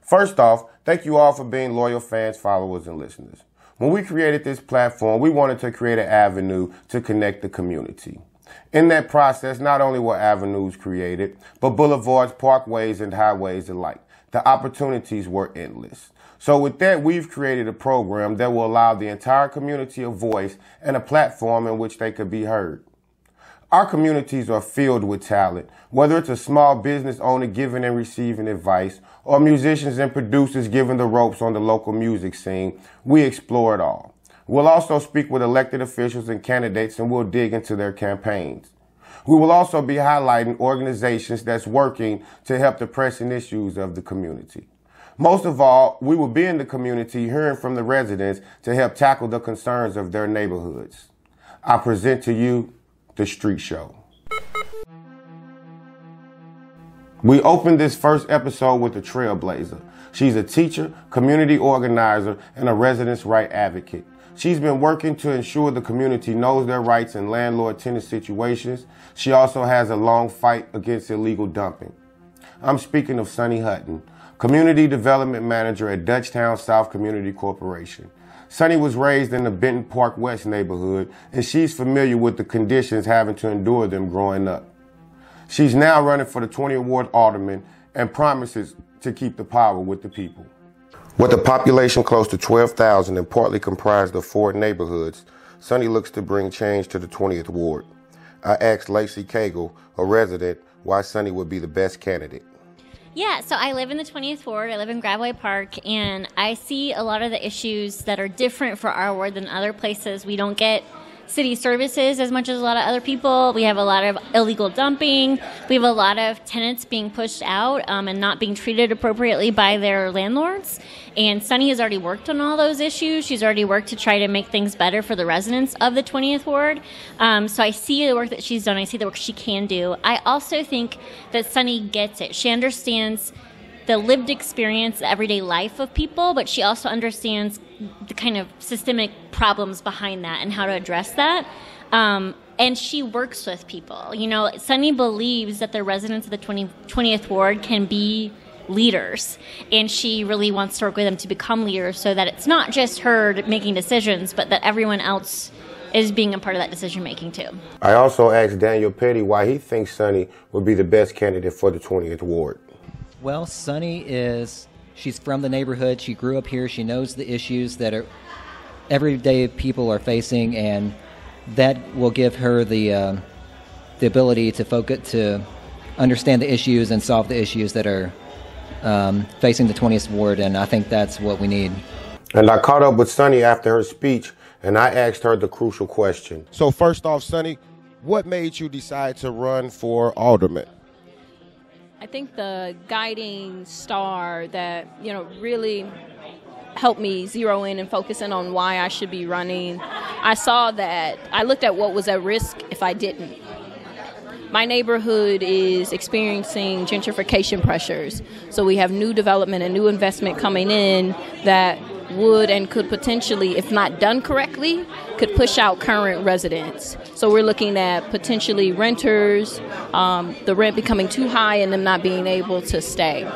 First off, thank you all for being loyal fans, followers, and listeners. When we created this platform, we wanted to create an avenue to connect the community. In that process, not only were avenues created, but boulevards, parkways, and highways alike. The opportunities were endless. So with that, we've created a program that will allow the entire community a voice and a platform in which they could be heard. Our communities are filled with talent, whether it's a small business owner giving and receiving advice, or musicians and producers giving the ropes on the local music scene. We explore it all. We'll also speak with elected officials and candidates, and we'll dig into their campaigns. We will also be highlighting organizations that's working to help the pressing issues of the community. Most of all, we will be in the community hearing from the residents to help tackle the concerns of their neighborhoods. I present to you The Street Show. We opened this first episode with a trailblazer. She's a teacher, community organizer, and a residents' right advocate. She's been working to ensure the community knows their rights in landlord-tenant situations. She also has a long fight against illegal dumping. I'm speaking of Sonny Hutton, Community Development Manager at Dutchtown South Community Corporation. Sonny was raised in the Benton Park West neighborhood, and she's familiar with the conditions having to endure them growing up. She's now running for the 20th Ward Alderman and promises to keep the power with the people. With a population close to 12,000 and partly comprised of 4 neighborhoods, Sonny looks to bring change to the 20th Ward. I asked Lacey Cagle, a resident, why Sonny would be the best candidate. Yeah, so I live in the 20th Ward. I live in Grabway Park, and I see a lot of the issues that are different for our ward than other places. We don't get city services as much as a lot of other people. We have a lot of illegal dumping. We have a lot of tenants being pushed out and not being treated appropriately by their landlords. And Sonny has already worked on all those issues. She's already worked to try to make things better for the residents of the 20th Ward. So I see the work that she's done. I see the work she can do. I also think that Sonny gets it. She understands the lived experience, the everyday life of people, but she also understands the kind of systemic problems behind that and how to address that. And she works with people. You know, Sonny believes that the residents of the 20th Ward can be leaders, and she really wants to work with them to become leaders so that it's not just her making decisions, but that everyone else is being a part of that decision making too. I also asked Daniel Petty why he thinks Sonny would be the best candidate for the 20th Ward. Well, Sonny she's from the neighborhood. She grew up here. She knows the issues that are everyday people are facing, and that will give her the ability to focus, to understand the issues and solve the issues that are facing the 20th Ward, and I think that's what we need. And I caught up with Sonny after her speech, and I asked her the crucial question. So first off, Sonny, what made you decide to run for alderman? I think the guiding star that, really helped me zero in and focus in on why I should be running, I looked at what was at risk if I didn't. My neighborhood is experiencing gentrification pressures. So we have new development and new investment coming in that would and could potentially, if not done correctly, could push out current residents. So we're looking at potentially renters, the rent becoming too high and them not being able to stay.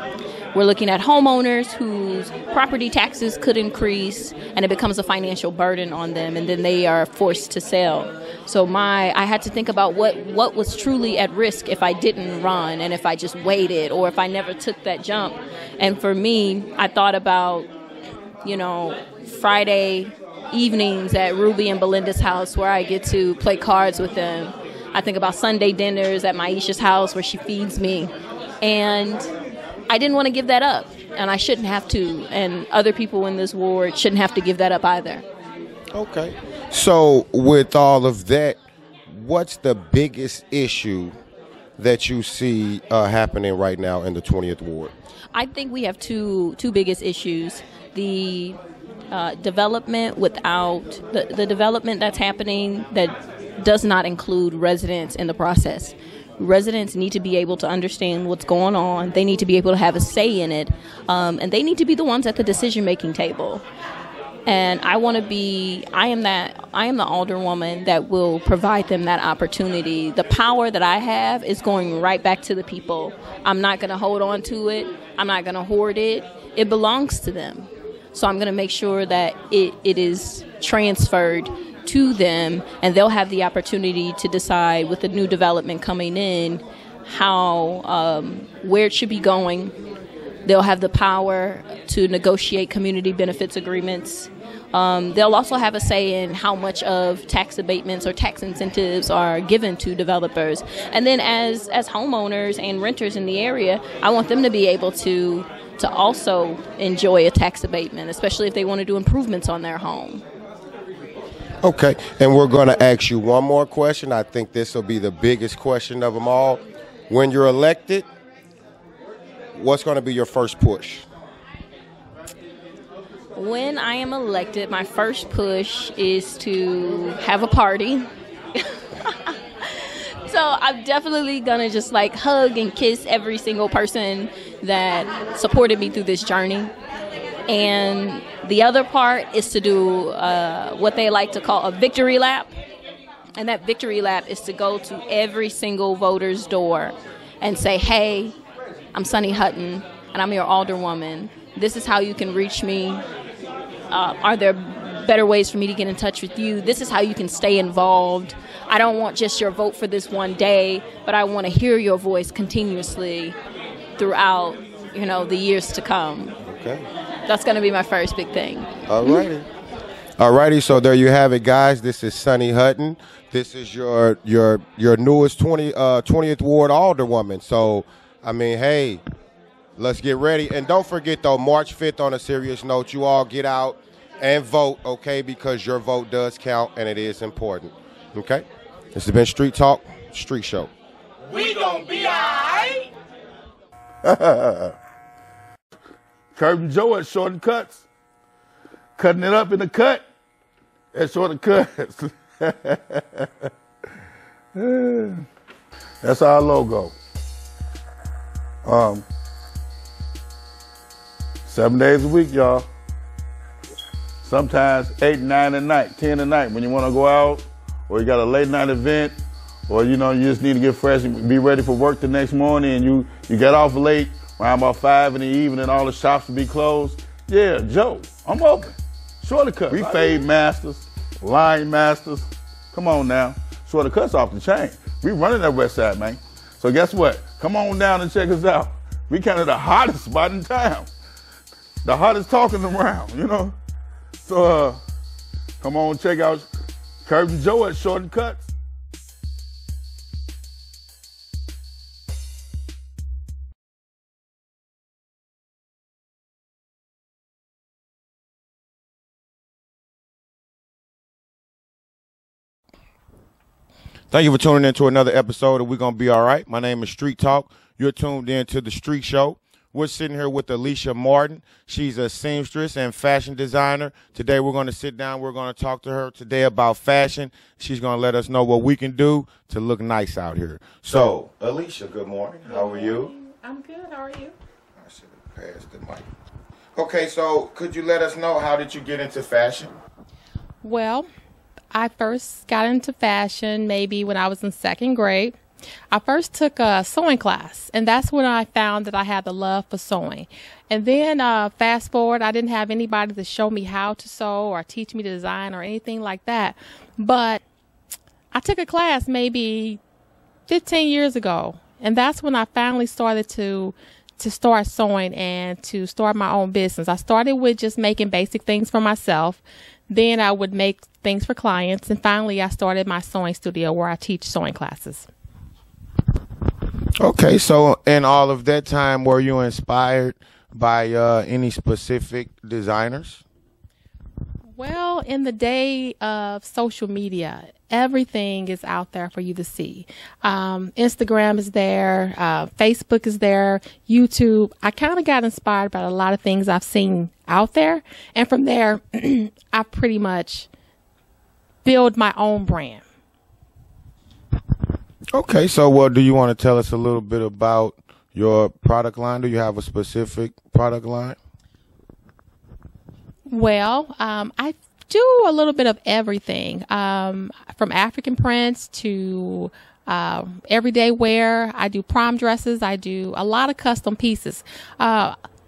We're looking at homeowners whose property taxes could increase and it becomes a financial burden on them, and then they are forced to sell. So I had to think about what was truly at risk if I didn't run and if I just waited or if I never took that jump. And for me, I thought about, Friday evenings at Ruby and Belinda's house where I get to play cards with them. I think about Sunday dinners at Maisha's house where she feeds me. And I didn't want to give that up, and I shouldn't have to. And other people in this ward shouldn't have to give that up either. Okay. So with all of that, what's the biggest issue that you see happening right now in the 20th Ward? I think we have two biggest issues. The development without the development that's happening that does not include residents in the process. Residents need to be able to understand what's going on. They need to be able to have a say in it, and they need to be the ones at the decision-making table. And I am the alderwoman that will provide them that opportunity. The power that I have is going right back to the people. I'm not going to hold on to it. I'm not going to hoard it. it belongs to them. So I'm going to make sure that it is transferred to them, and they'll have the opportunity to decide with the new development coming in how where it should be going. They'll have the power to negotiate community benefits agreements. They'll also have a say in how much of tax abatements or tax incentives are given to developers. And then as homeowners and renters in the area, I want them to be able to also enjoy a tax abatement, especially if they want to do improvements on their home. Okay, and we're going to ask you one more question. I think this will be the biggest question of them all. When you're elected, what's going to be your first push? When I am elected, my first push is to have a party. So I'm definitely going to just like hug and kiss every single person that supported me through this journey. And the other part is to do what they like to call a victory lap. And that victory lap is to go to every single voter's door and say, hey, I'm Sonny Hutton, and I'm your alderwoman. This is how you can reach me. Are there better ways for me to get in touch with you? This is how you can stay involved. I don't want just your vote for this one day, but I want to hear your voice continuously throughout, the years to come. Okay. That's going to be my first big thing. All righty. All righty, so there you have it, guys. This is Sonny Hutton. This is your newest 20th Ward alderwoman. So, hey, let's get ready. And don't forget, though, March 5th, on a serious note, you all get out and vote, okay, because your vote does count and it is important, okay? This has been Street Talk, Street Show. We gonna be all right. Curving Joe at Short and Cuts. Cutting it up in the cut at Short and Cuts. That's our logo. 7 days a week, y'all. Sometimes 8, 9 at night, 10 at night when you want to go out, or you got a late night event, or you just need to get fresh and be ready for work the next morning, and you get off late around about 5 in the evening, all the shops will be closed. Yeah, Joe, I'm open. Shorter Cuts. We fade masters, line masters. Come on now. Shorter Cuts off the chain. We running that west side, man. So guess what? Come on down and check us out. We kind of the hottest spot in town. The hottest talking around, So come on, check out Curvin Joe at Short and Cuts. Thank you for tuning in to another episode of We're Gonna Be All Right. My name is Street Talk. You're tuned in to the Street Show. We're sitting here with Alicia Martin. She's a seamstress and fashion designer. Today we're going to sit down. We're going to talk to her today about fashion. She's going to let us know what we can do to look nice out here. So, Alicia, good morning. How are you? I'm good. How are you? I should have passed the mic. Okay, so could you let us know, how did you get into fashion? Well, I first got into fashion maybe when I was in 2nd grade. I first took a sewing class, and that's when I found that I had the love for sewing. And then fast forward, I didn't have anybody to show me how to sew or teach me to design or anything like that. But I took a class maybe 15 years ago, and that's when I finally started to start sewing and to start my own business. I started with just making basic things for myself. Then I would make things for clients, and finally I started my sewing studio where I teach sewing classes. Okay, so in all of that time, were you inspired by any specific designers? Well, in the day of social media, everything is out there for you to see. Instagram is there, Facebook is there, YouTube. I kind of got inspired by a lot of things I've seen out there. And from there, I pretty much build my own brand. Okay, so do you want to tell us a little bit about your product line? Do you have a specific product line? Well, I do a little bit of everything, from African prints to everyday wear. I do prom dresses. I do a lot of custom pieces.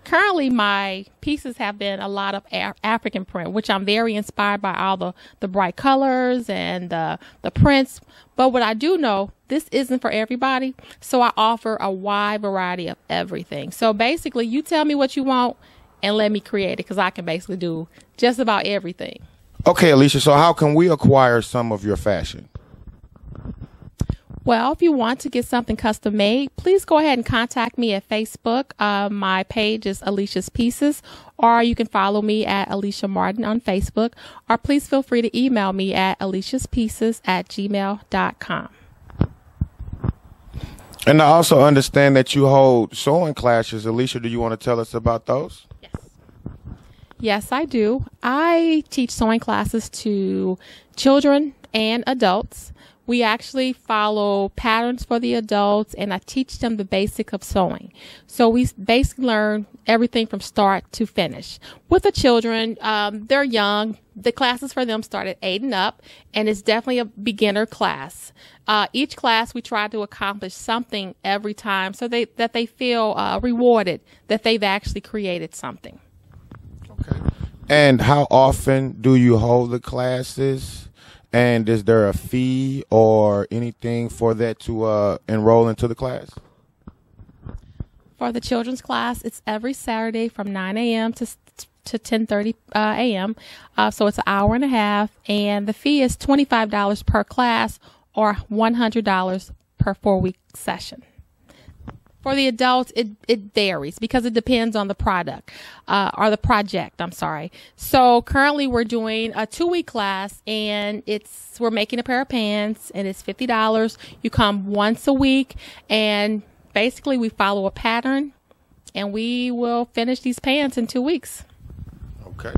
currently my pieces have been a lot of African print, which I'm very inspired by all the bright colors and the prints. But what I do know, this isn't for everybody. So I offer a wide variety of everything. So basically, you tell me what you want and let me create it, because I can basically do just about everything. Okay, Alicia, so how can we acquire some of your fashion? Well, if you want to get something custom made, please go ahead and contact me at Facebook. My page is Alicia's Pieces, or you can follow me at Alicia Martin on Facebook, or please feel free to email me at aliciaspieces@gmail.com. And I also understand that you hold sewing classes. Alicia, do you want to tell us about those? Yes, I do. I teach sewing classes to children and adults. We actually follow patterns for the adults, and I teach them the basic of sewing. So we basically learn everything from start to finish. With the children, they're young. The classes for them start at 8 and up, and it's definitely a beginner class. Each class we try to accomplish something every time, so that they feel rewarded that they've actually created something. Okay. And how often do you hold the classes? And is there a fee or anything for that to enroll into the class? For the children's class, it's every Saturday from 9 a.m. to 10:30 a.m. So it's an hour and a half, and the fee is $25 per class or $100 per 4-week session. For the adults, it varies because it depends on the product, or the project, I'm sorry. So currently we're doing a 2-week class, and we're making a pair of pants, and it's $50. You come once a week, and basically we follow a pattern, and we will finish these pants in 2 weeks. Okay.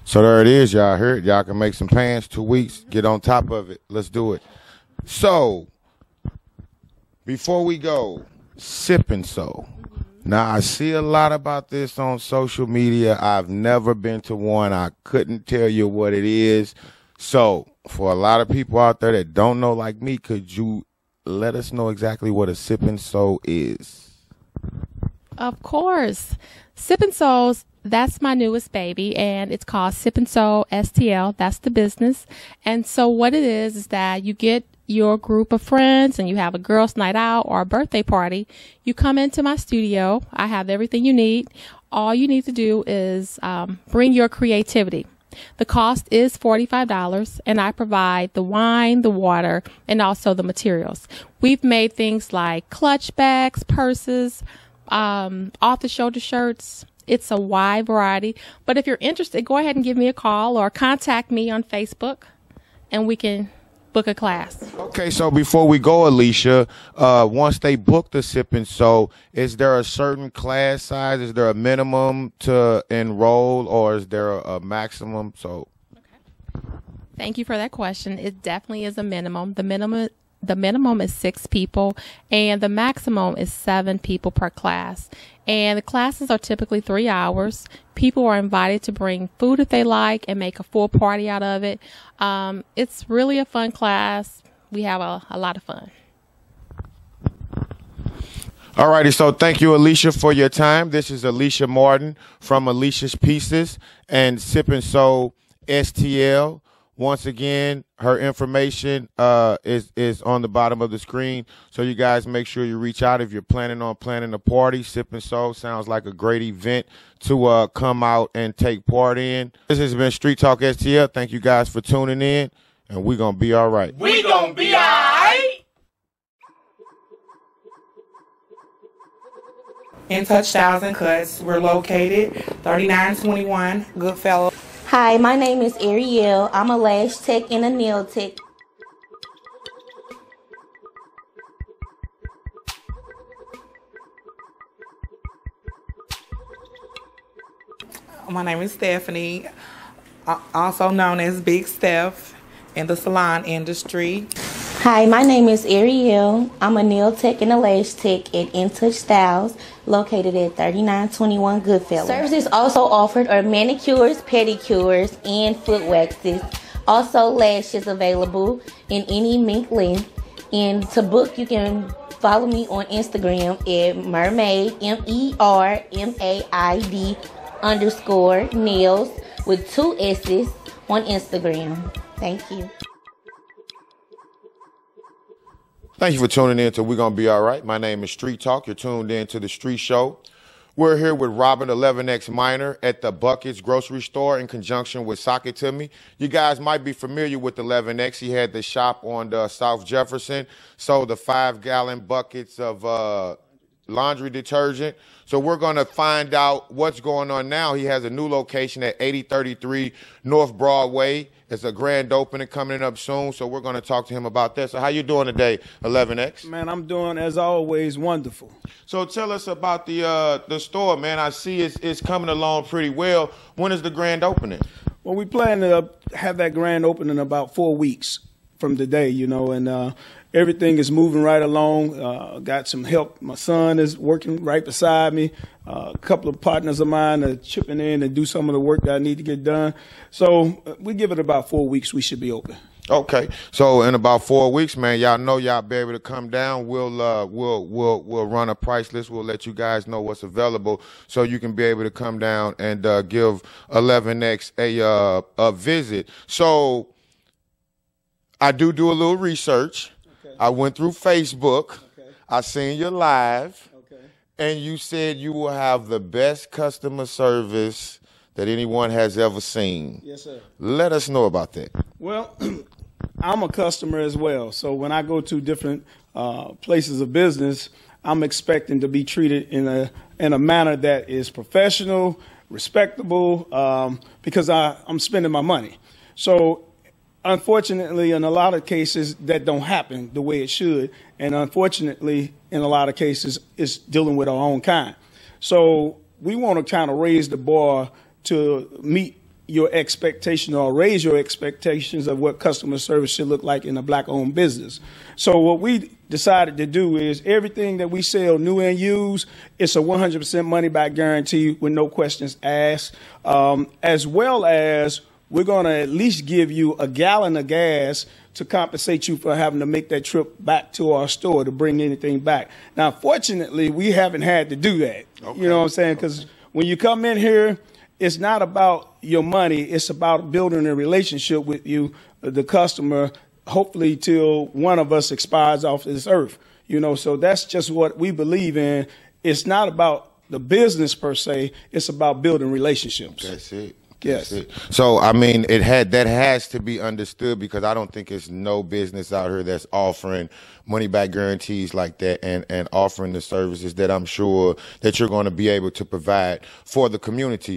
So there it is, y'all heard. Y'all can make some pants, 2 weeks, get on top of it. Let's do it. So, before we go, Sip and Sew. Now, I see a lot about this on social media. I've never been to one. I couldn't tell you what it is. So, for a lot of people out there that don't know like me, could you let us know exactly what a Sip and Sew is? Of course. Sip and Sews, that's my newest baby, and it's called Sip and Sew STL. That's the business. And so what it is that you get your group of friends and you have a girls' night out or a birthday party. You come into my studio. I have everything you need. All you need to do is bring your creativity. The cost is $45, and I provide the wine, the water, and also the materials. We've made things like clutch bags, purses, off-the-shoulder shirts. It's a wide variety. But if you're interested, go ahead and give me a call or contact me on Facebook, and we can book a class. Okay, so before we go, Alicia, once they book the Sip and Sew, is there a certain class size? Is there a minimum to enroll, or is there a maximum? So, okay. Thank you for that question. It definitely is a minimum. The minimum is 6 people, and the maximum is 7 people per class. And the classes are typically 3 hours. People are invited to bring food if they like and make a full party out of it. It's really a fun class. We have a lot of fun. All righty, so thank you, Alicia, for your time. This is Alicia Martin from Alicia's Pieces and Sip and Sew STL. Once again, her information is on the bottom of the screen, so you guys make sure you reach out if you're planning a party. Sip and Sew sounds like a great event to come out and take part in. This has been Street Talk STL. Thank you guys for tuning in, and we're going to be all right. We gonna be all right. In Touch Styles and Cuts, we're located 3921 Goodfellow. Hi, my name is Arielle. I'm a lash tech and a nail tech. My name is Stephanie, also known as Big Steph in the salon industry. Hi, my name is Arielle. I'm a nail tech and a lash tech at In Touch Styles, located at 3921 Goodfellow. Services also offered are manicures, pedicures, and foot waxes. Also lashes available in any mink length. And to book, you can follow me on Instagram at mermaid, MERMAID_nails with 2 S's on Instagram. Thank you. Thank you for tuning in to We're Gonna Be All Right. My name is Street Talk. You're tuned in to the Street Show. We're here with Robert 11X Minor at the Buckets grocery store in conjunction with Sock It To Me. You guys might be familiar with 11X. He had the shop on South Jefferson, sold the 5-gallon buckets of laundry detergent. So we're going to find out what's going on now. He has a new location at 8033 North Broadway. It's a grand opening coming up soon, so we're going to talk to him about that. So how you doing today, 11X? Man, I'm doing, as always, wonderful. So tell us about the store, man. I see it's coming along pretty well. When is the grand opening? Well, we plan to have that grand opening in about 4 weeks from today, and everything is moving right along. Got some help. My son is working right beside me. A couple of partners of mine are chipping in and do some of the work that I need to get done. So we give it about 4 weeks. We should be open. Okay. So in about 4 weeks, man, y'all know y'all be able to come down. We'll run a price list. We'll let you guys know what's available so you can be able to come down and give 11X a visit. So I do a little research. Okay. I went through Facebook. Okay. I seen you live. Okay. And you said you will have the best customer service that anyone has ever seen. Yes, sir. Let us know about that. Well, I'm a customer as well. So when I go to different places of business, I'm expecting to be treated in a manner that is professional, respectable, because I'm spending my money. So unfortunately, in a lot of cases, that don't happen the way it should. And unfortunately, in a lot of cases, it's dealing with our own kind. So we want to kind of raise the bar to meet your expectation or raise your expectations of what customer service should look like in a black-owned business. So what we decided to do is everything that we sell new and used, it's a 100% money-back guarantee with no questions asked, as well as we're going to at least give you a gallon of gas to compensate you for having to make that trip back to our store to bring anything back. Now, fortunately, we haven't had to do that. Okay. You know what I'm saying? Because when you come in here, it's not about your money. It's about building a relationship with you, the customer, hopefully till one of us expires off this earth. So that's just what we believe in. It's not about the business per se. It's about building relationships. That's it. Yes. So, I mean, that has to be understood because I don't think it's no business out here that's offering money-back guarantees like that and offering the services that I'm sure that you're going to be able to provide for the community.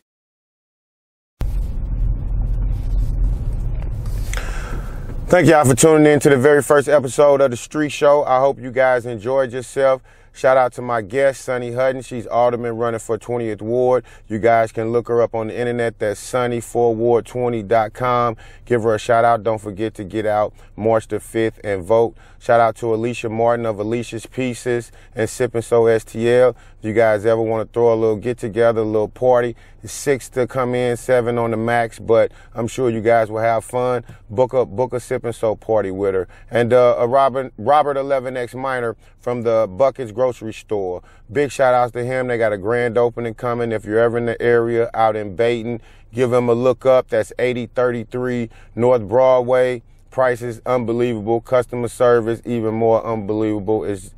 Thank y'all for tuning in to the very first episode of The Street Show. I hope you guys enjoyed yourself. Shout out to my guest, Sonny Hutton. She's alderman running for 20th Ward. You guys can look her up on the internet. That's sunny4ward20.com. Give her a shout out. Don't forget to get out March the 5th and vote. Shout out to Alicia Martin of Alicia's Pieces and Sippin' So STL. If you guys ever want to throw a little get together, a little party, it's 6 to come in, 7 on the max, but I'm sure you guys will have fun. Book a Sippin' So party with her. And Robert 11X Minor from the Buckets grocery store. Big shout outs to him. They got a grand opening coming. If you're ever in the area out in Baton, give him a look up. That's 8033 North Broadway. Price is unbelievable. Customer service even more unbelievable. It's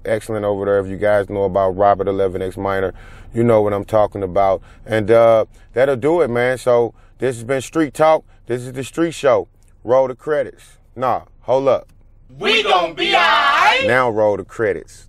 excellent over there. If you guys know about Robert 11X Minor, you know what I'm talking about. And that'll do it, man. So this has been Street Talk. This is the Street Show. Roll the credits. Nah, hold up. We gon' be alright. Now roll the credits.